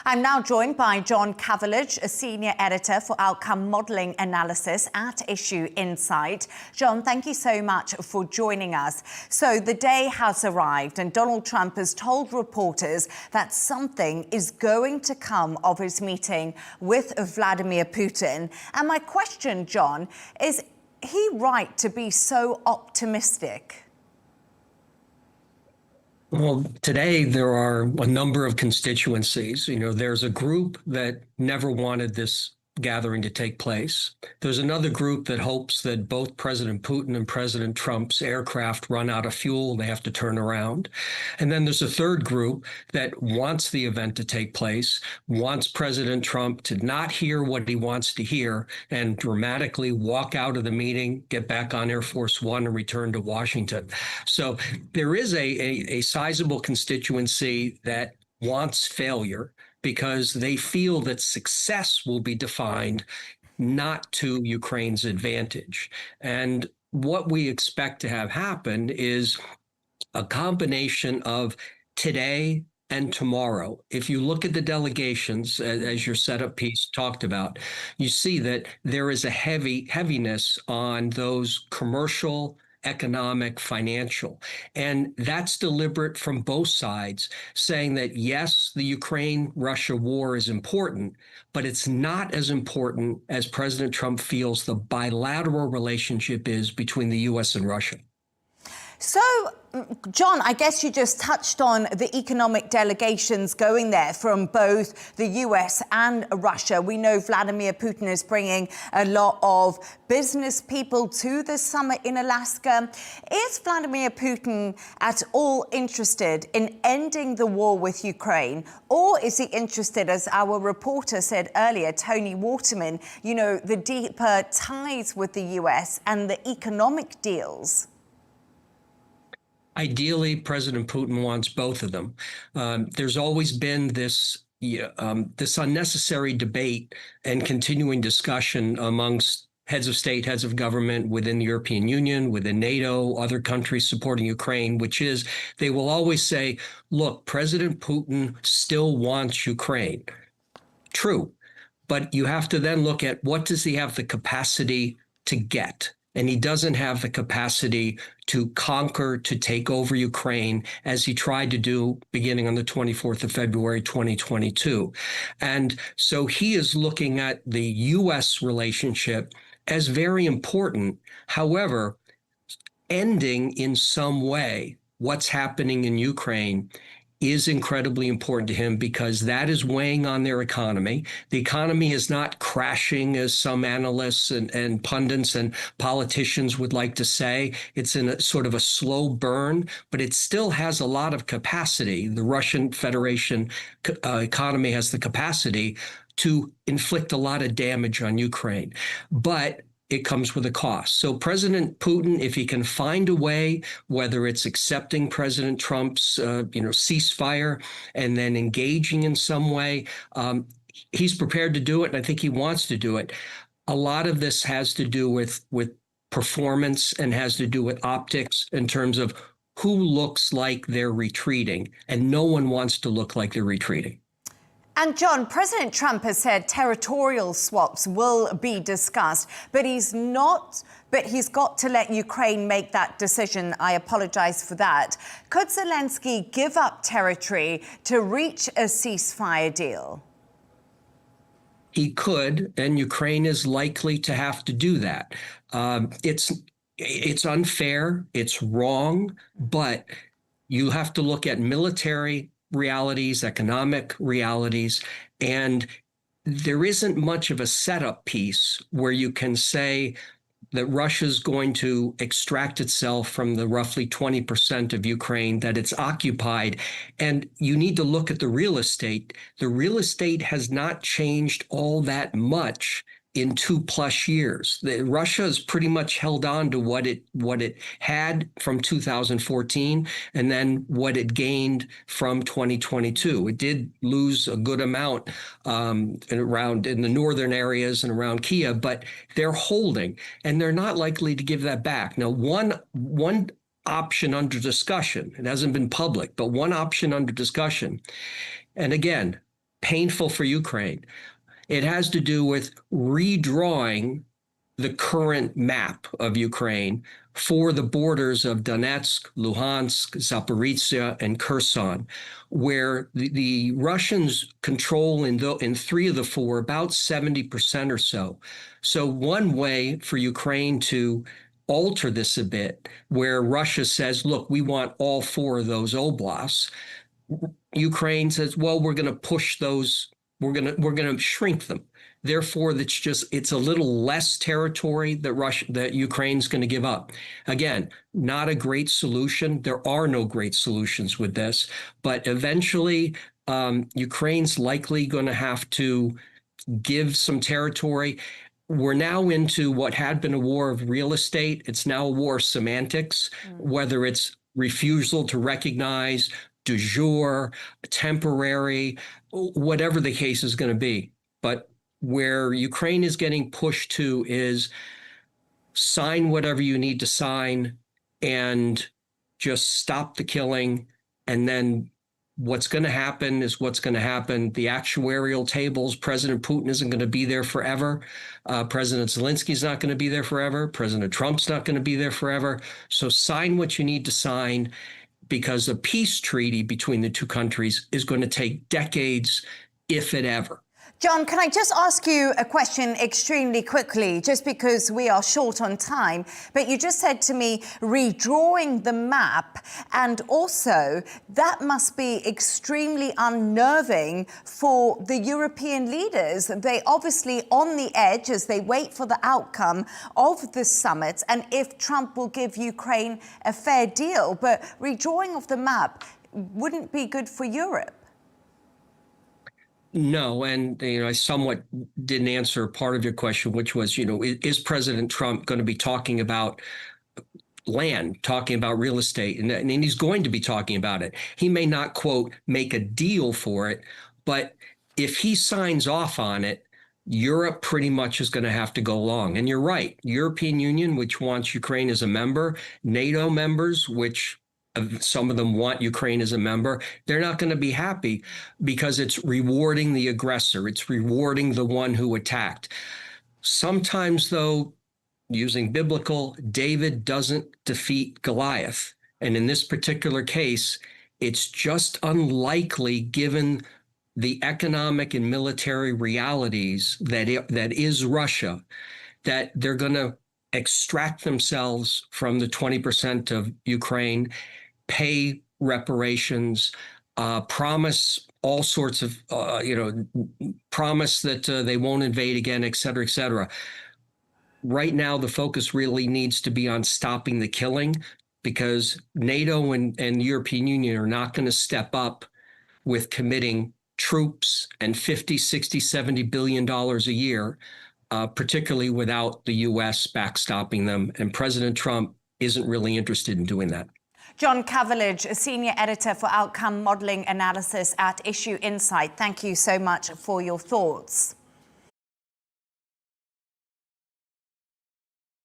I'm now joined by John Cavalage, a senior editor for outcome modelling analysis at Issue Insight. John, thank you so much for joining us. So the day has arrived and Donald Trump has told reporters that something is going to come of his meeting with Vladimir Putin. And my question, John, is he right to be so optimistic? Well, today there are a number of constituencies. There's a group that never wanted this gathering to take place. There's another group that hopes that both President Putin and President Trump's aircraft run out of fuel and they have to turn around. And then there's a third group that wants the event to take place, wants President Trump to not hear what he wants to hear and dramatically walk out of the meeting, get back on Air Force One and return to Washington. So there is a sizable constituency that wants failure, because they feel that success will be defined not to Ukraine's advantage. And what we expect to have happen is a combination of today and tomorrow. If you look at the delegations, as your setup piece talked about, you see that there is a heaviness on those commercial, economic, financial. And that's deliberate from both sides, saying that, yes, the Ukraine-Russia war is important, but it's not as important as President Trump feels the bilateral relationship is between the U.S. and Russia. So, John, I guess you just touched on the economic delegations going there from both the US and Russia. We know Vladimir Putin is bringing a lot of business people to the summit in Alaska. Is Vladimir Putin at all interested in ending the war with Ukraine? Or is he interested, as our reporter said earlier, Tony Waterman, the deeper ties with the US and the economic deals? Ideally, President Putin wants both of them. There's always been this unnecessary debate and continuing discussion amongst heads of state, heads of government within the European Union, within NATO, other countries supporting Ukraine, which is they will always say, look, President Putin still wants Ukraine. True. But you have to then look at what does he have the capacity to get? And he doesn't have the capacity to conquer, to take over Ukraine, as he tried to do beginning on the 24th of February, 2022. And so he is looking at the U.S. relationship as very important. However, ending in some way what's happening in Ukraine is incredibly important to him, because that is weighing on their economy. The economy is not crashing, as some analysts and pundits and politicians would like to say. It's in a sort of a slow burn, but it still has a lot of capacity. The Russian Federation economy has the capacity to inflict a lot of damage on Ukraine. But it comes with a cost. So President Putin, if he can find a way, whether it's accepting President Trump's, ceasefire and then engaging in some way, he's prepared to do it. And I think he wants to do it. A lot of this has to do with performance and has to do with optics in terms of who looks like they're retreating. And no one wants to look like they're retreating. And John, President Trump has said territorial swaps will be discussed, but he's got to let Ukraine make that decision. I apologize for that. Could Zelensky give up territory to reach a ceasefire deal? He could, and Ukraine is likely to have to do that. It's unfair, it's wrong, but you have to look at military realities, economic realities, and there isn't much of a setup piece where you can say that Russia's going to extract itself from the roughly 20% of Ukraine that it's occupied. And you need to look at the real estate. The real estate has not changed all that much in 2+ years. Russia has pretty much held on to what it had from 2014 and then what it gained from 2022. It did lose a good amount around in the northern areas and around Kiev, but they're holding and they're not likely to give that back. Now, one option under discussion, it hasn't been public, but one option under discussion, and again, painful for Ukraine. It has to do with redrawing the current map of Ukraine for the borders of Donetsk, Luhansk, Zaporizhia, and Kherson, where the Russians control in three of the four about 70% or so. So one way for Ukraine to alter this a bit, where Russia says, look, we want all four of those oblasts, Ukraine says, well, we're going to push those, we're going to shrink them. Therefore, it's a little less territory that Ukraine's going to give up. Again, not a great solution. There are no great solutions with this, but eventually Ukraine's likely going to have to give some territory. We're now into what had been a war of real estate. It's now a war of semantics, whether it's refusal to recognize, de jure, temporary, whatever the case is going to be. But where Ukraine is getting pushed to is sign whatever you need to sign and just stop the killing. And then what's going to happen is what's going to happen. The actuarial tables, President Putin isn't going to be there forever. President Zelensky's not going to be there forever. President Trump's not going to be there forever. So sign what you need to sign, because a peace treaty between the two countries is going to take decades, if it ever. John, can I just ask you a question extremely quickly, just because we are short on time? But you just said to me, redrawing the map, and also that must be extremely unnerving for the European leaders. They obviously on the edge as they wait for the outcome of the summit, and if Trump will give Ukraine a fair deal. But redrawing of the map wouldn't be good for Europe. No, and I somewhat didn't answer part of your question, which was, is President Trump going to be talking about land, talking about real estate, and he's going to be talking about it. He may not, quote, make a deal for it, but if he signs off on it, Europe pretty much is going to have to go along. And you're right, European Union, which wants Ukraine as a member, NATO members, which some of them want Ukraine as a member, they're not going to be happy because it's rewarding the aggressor. It's rewarding the one who attacked. Sometimes, though, using biblical, David doesn't defeat Goliath. And in this particular case, it's just unlikely, given the economic and military realities that is Russia, that they're going to extract themselves from the 20% of Ukraine, pay reparations, promise all sorts of, promise that they won't invade again, et cetera, et cetera. Right now, the focus really needs to be on stopping the killing, because NATO and the European Union are not going to step up with committing troops and 50, 60, $70 billion a year, particularly without the U.S. backstopping them. And President Trump isn't really interested in doing that. John Cavalage, Senior Editor for Outcome Modeling Analysis at Issue Insight. Thank you so much for your thoughts.